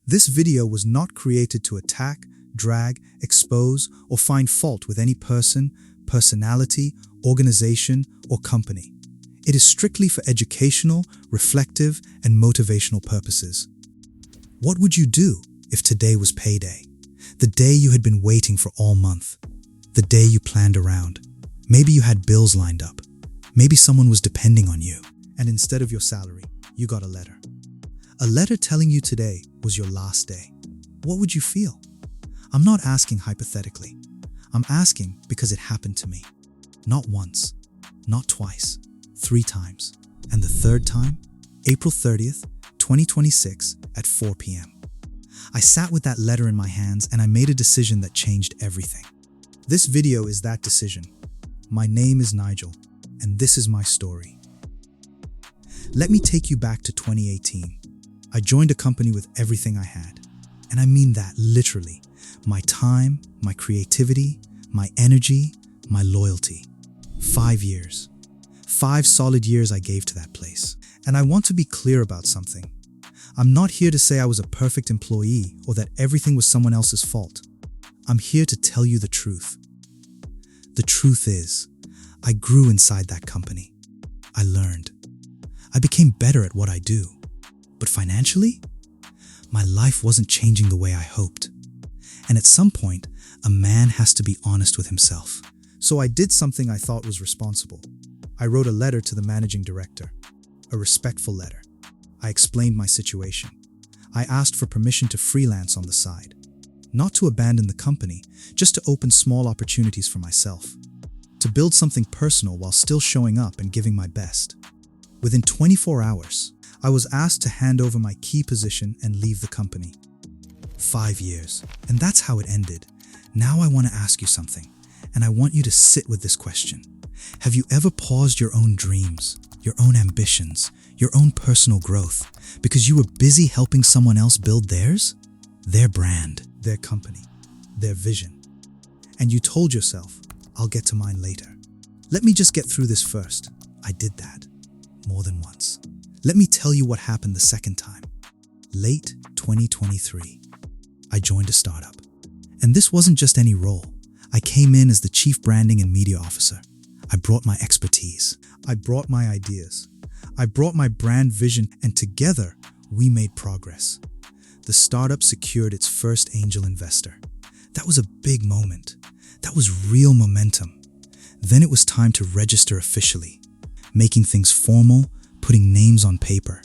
This video was not created to attack, drag, expose, or find fault with any person, personality, organization, or company. It is strictly for educational, reflective, and motivational purposes. What would you do if today was payday? The day you had been waiting for all month. The day you planned around. Maybe you had bills lined up. Maybe someone was depending on you. And instead of your salary, you got a letter. A letter telling you today was your last day. What would you feel? I'm not asking hypothetically. I'm asking because it happened to me. Not once, not twice, 3 times. And the third time, April 30th, 2026 at 4 p.m. I sat with that letter in my hands and I made a decision that changed everything. This video is that decision. My name is Nigel, and this is my story. Let me take you back to 2018. I joined a company with everything I had. And I mean that literally. My time, my creativity, my energy, my loyalty. 5 years. 5 solid years I gave to that place. And I want to be clear about something. I'm not here to say I was a perfect employee or that everything was someone else's fault. I'm here to tell you the truth. The truth is, I grew inside that company. I learned. I became better at what I do. But financially, my life wasn't changing the way I hoped. And at some point, a man has to be honest with himself. So I did something I thought was responsible. I wrote a letter to the managing director. A respectful letter. I explained my situation. I asked for permission to freelance on the side. Not to abandon the company, just to open small opportunities for myself. To build something personal while still showing up and giving my best. Within 24 hours, I was asked to hand over my key position and leave the company. 5 years. And that's how it ended. Now I want to ask you something, and I want you to sit with this question. Have you ever paused your own dreams, your own ambitions, your own personal growth, because you were busy helping someone else build theirs? Their brand, their company, their vision. And you told yourself, I'll get to mine later. Let me just get through this first. I did that. More than once. Let me tell you what happened the second time. Late 2023. I joined a startup. And this wasn't just any role. I came in as the Chief Branding and Media Officer. I brought my expertise. I brought my ideas. I brought my brand vision, and together, we made progress. The startup secured its first angel investor. That was a big moment. That was real momentum. Then it was time to register officially, making things formal, putting names on paper.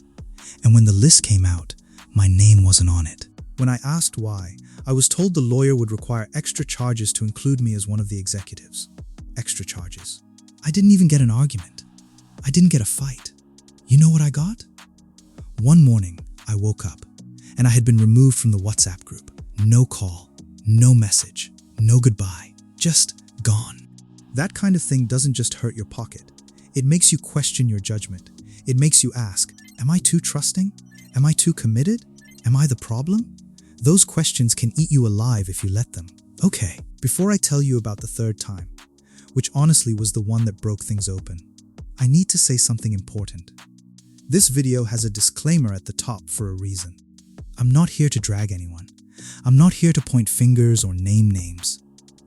And when the list came out, my name wasn't on it. When I asked why, I was told the lawyer would require extra charges to include me as one of the executives. Extra charges. I didn't even get an argument. I didn't get a fight. You know what I got? One morning, I woke up, and I had been removed from the WhatsApp group. No call, no message, no goodbye, just gone. That kind of thing doesn't just hurt your pocket. It makes you question your judgment. It makes you ask, am I too trusting? Am I too committed? Am I the problem? Those questions can eat you alive if you let them. Okay, before I tell you about the third time, which honestly was the one that broke things open, I need to say something important. This video has a disclaimer at the top for a reason. I'm not here to drag anyone. I'm not here to point fingers or name names.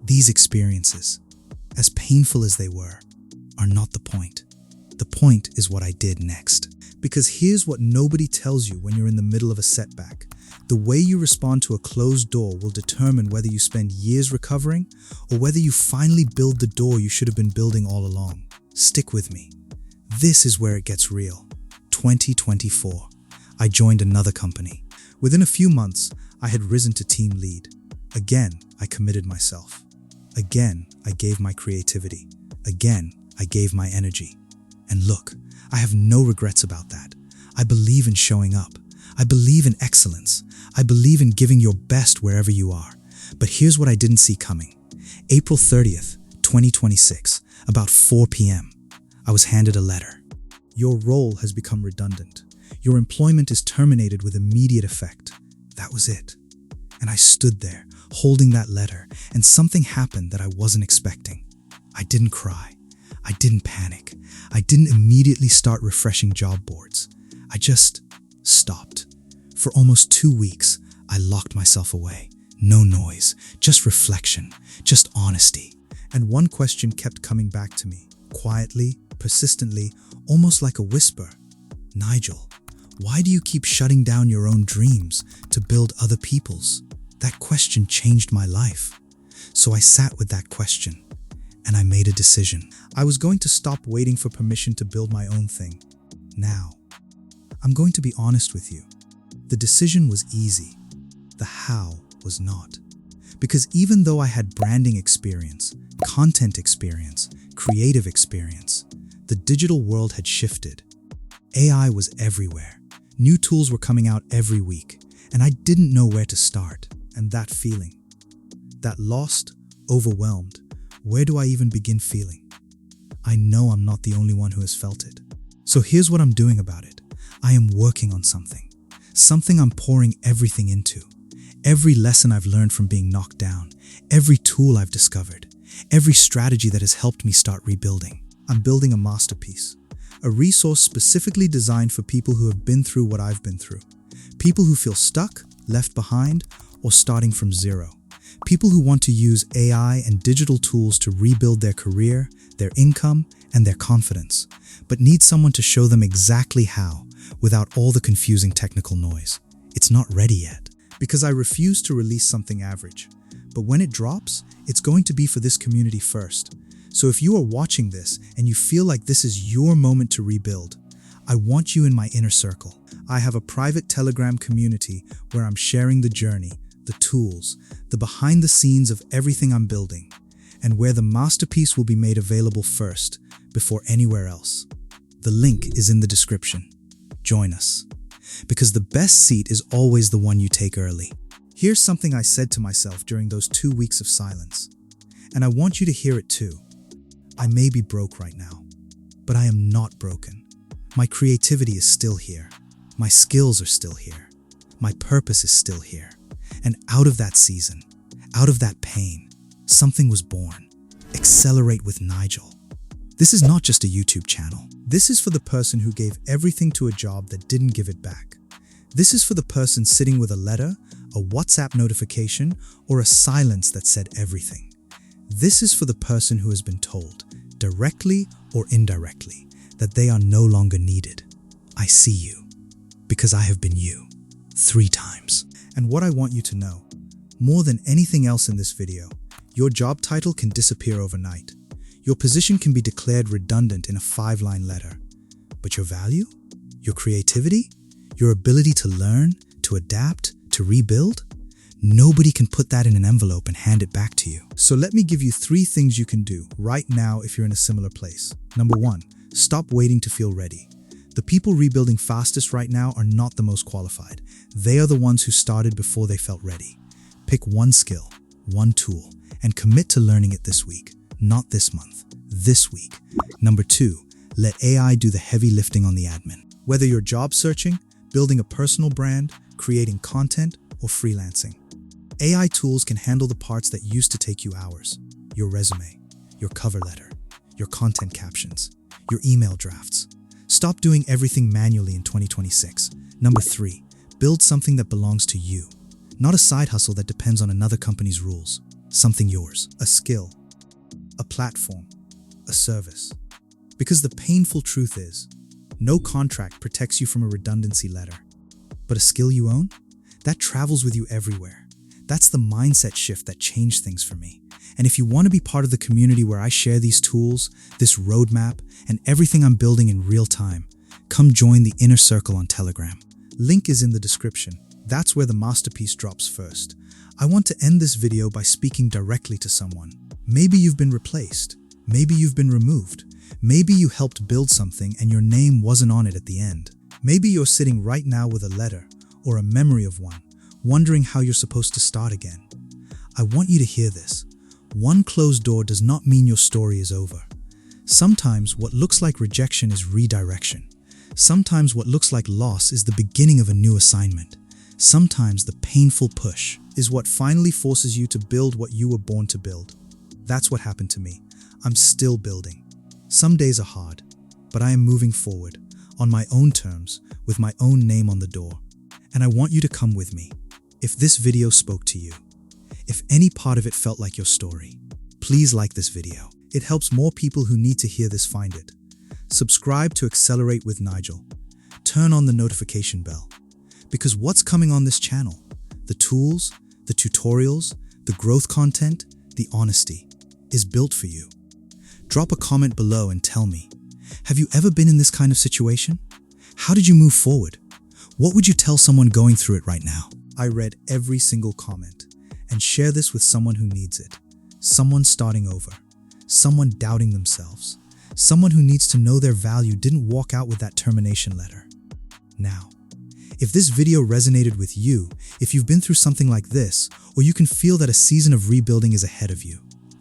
These experiences, as painful as they were, are not the point. The point is what I did next. Because here's what nobody tells you when you're in the middle of a setback. The way you respond to a closed door will determine whether you spend years recovering or whether you finally build the door you should have been building all along. Stick with me. This is where it gets real. 2024. I joined another company. Within a few months, I had risen to team lead. Again, I committed myself. Again, I gave my creativity. Again, I gave my energy. And look, I have no regrets about that. I believe in showing up. I believe in excellence. I believe in giving your best wherever you are. But here's what I didn't see coming. April 30th, 2026, about 4 p.m., I was handed a letter. Your role has become redundant. Your employment is terminated with immediate effect. That was it. And I stood there, holding that letter, and something happened that I wasn't expecting. I didn't cry. I didn't panic. I didn't immediately start refreshing job boards. I just stopped. For almost 2 weeks, I locked myself away. No noise, just reflection, just honesty. And one question kept coming back to me, quietly, persistently, almost like a whisper. Nigel, why do you keep shutting down your own dreams to build other people's? That question changed my life. So I sat with that question, and I made a decision. I was going to stop waiting for permission to build my own thing. Now, I'm going to be honest with you. The decision was easy. The how was not. Because even though I had branding experience, content experience, creative experience, the digital world had shifted. AI was everywhere. New tools were coming out every week, and I didn't know where to start. And that feeling, that lost, overwhelmed, where do I even begin feeling? I know I'm not the only one who has felt it. So here's what I'm doing about it. I am working on something I'm pouring everything into. Every lesson I've learned from being knocked down, every tool I've discovered, every strategy that has helped me start rebuilding. I'm building a masterpiece, a resource specifically designed for people who have been through what I've been through. People who feel stuck, left behind, or starting from zero. People who want to use AI and digital tools to rebuild their career, their income, and their confidence, but need someone to show them exactly how, without all the confusing technical noise. It's not ready yet, because I refuse to release something average. But when it drops, it's going to be for this community first. So if you are watching this and you feel like this is your moment to rebuild, I want you in my inner circle. I have a private Telegram community where I'm sharing the journey, the tools, the behind the scenes of everything I'm building, and where the masterpiece will be made available first, before anywhere else. The link is in the description. Join us. Because the best seat is always the one you take early. Here's something I said to myself during those 2 weeks of silence, and I want you to hear it too. I may be broke right now, but I am not broken. My creativity is still here. My skills are still here. My purpose is still here. And out of that season, out of that pain, something was born. Accelerate with Nigel. This is not just a YouTube channel. This is for the person who gave everything to a job that didn't give it back. This is for the person sitting with a letter, a WhatsApp notification, or a silence that said everything. This is for the person who has been told, directly or indirectly, that they are no longer needed. I see you, because I have been you, 3 times. And what I want you to know, more than anything else in this video, your job title can disappear overnight. Your position can be declared redundant in a 5-line letter. But your value, your creativity, your ability to learn, to adapt, to rebuild, nobody can put that in an envelope and hand it back to you. So let me give you 3 things you can do right now if you're in a similar place. Number 1, stop waiting to feel ready. The people rebuilding fastest right now are not the most qualified. They are the ones who started before they felt ready. Pick one skill, one tool, and commit to learning it this week, not this month, this week. Number 2, let AI do the heavy lifting on the admin. Whether you're job searching, building a personal brand, creating content, or freelancing, AI tools can handle the parts that used to take you hours. Your resume, your cover letter, your content captions, your email drafts. Stop doing everything manually in 2026. Number 3, build something that belongs to you. Not a side hustle that depends on another company's rules. Something yours. A skill, a platform, a service. Because the painful truth is, no contract protects you from a redundancy letter. But a skill you own? That travels with you everywhere. That's the mindset shift that changed things for me. And if you want to be part of the community where I share these tools, this roadmap, and everything I'm building in real time, come join the inner circle on Telegram. Link is in the description. That's where the masterpiece drops first. I want to end this video by speaking directly to someone. Maybe you've been replaced. Maybe you've been removed. Maybe you helped build something and your name wasn't on it at the end. Maybe you're sitting right now with a letter or a memory of one, wondering how you're supposed to start again. I want you to hear this. One closed door does not mean your story is over. Sometimes what looks like rejection is redirection. Sometimes what looks like loss is the beginning of a new assignment. Sometimes the painful push is what finally forces you to build what you were born to build. That's what happened to me. I'm still building. Some days are hard, but I am moving forward, on my own terms, with my own name on the door. And I want you to come with me. If this video spoke to you, if any part of it felt like your story, please like this video. It helps more people who need to hear this find it. Subscribe to Accelerate with Nigel. Turn on the notification bell. Because what's coming on this channel, the tools, the tutorials, the growth content, the honesty, is built for you. Drop a comment below and tell me, have you ever been in this kind of situation? How did you move forward? What would you tell someone going through it right now? I read every single comment and share this with someone who needs it. Someone starting over, someone doubting themselves, someone who needs to know their value didn't walk out with that termination letter. Now, if this video resonated with you, if you've been through something like this, or you can feel that a season of rebuilding is ahead of you,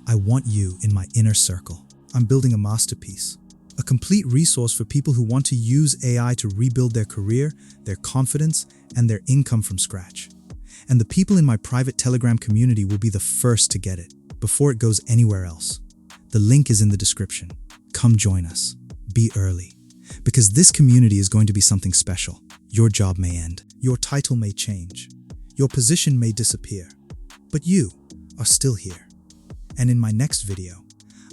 I want you in my inner circle. I'm building a masterpiece, a complete resource for people who want to use AI to rebuild their career, their confidence, and their income from scratch. And the people in my private Telegram community will be the first to get it, before it goes anywhere else. The link is in the description. Come join us. Be early. Because this community is going to be something special. Your job may end. Your title may change. Your position may disappear. But you are still here. And in my next video,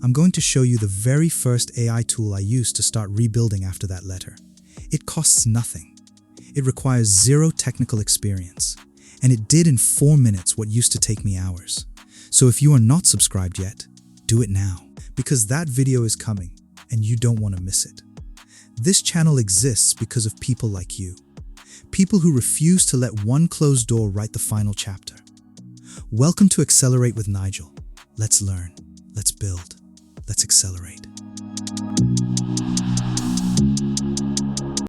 I'm going to show you the very first AI tool I used to start rebuilding after that letter. It costs nothing. It requires zero technical experience. And it did in 4 minutes what used to take me hours. So if you are not subscribed yet, do it now. Because that video is coming and you don't want to miss it. This channel exists because of people like you. People who refuse to let one closed door write the final chapter. Welcome to Accelerate with Nigel. Let's learn. Let's build. Let's accelerate.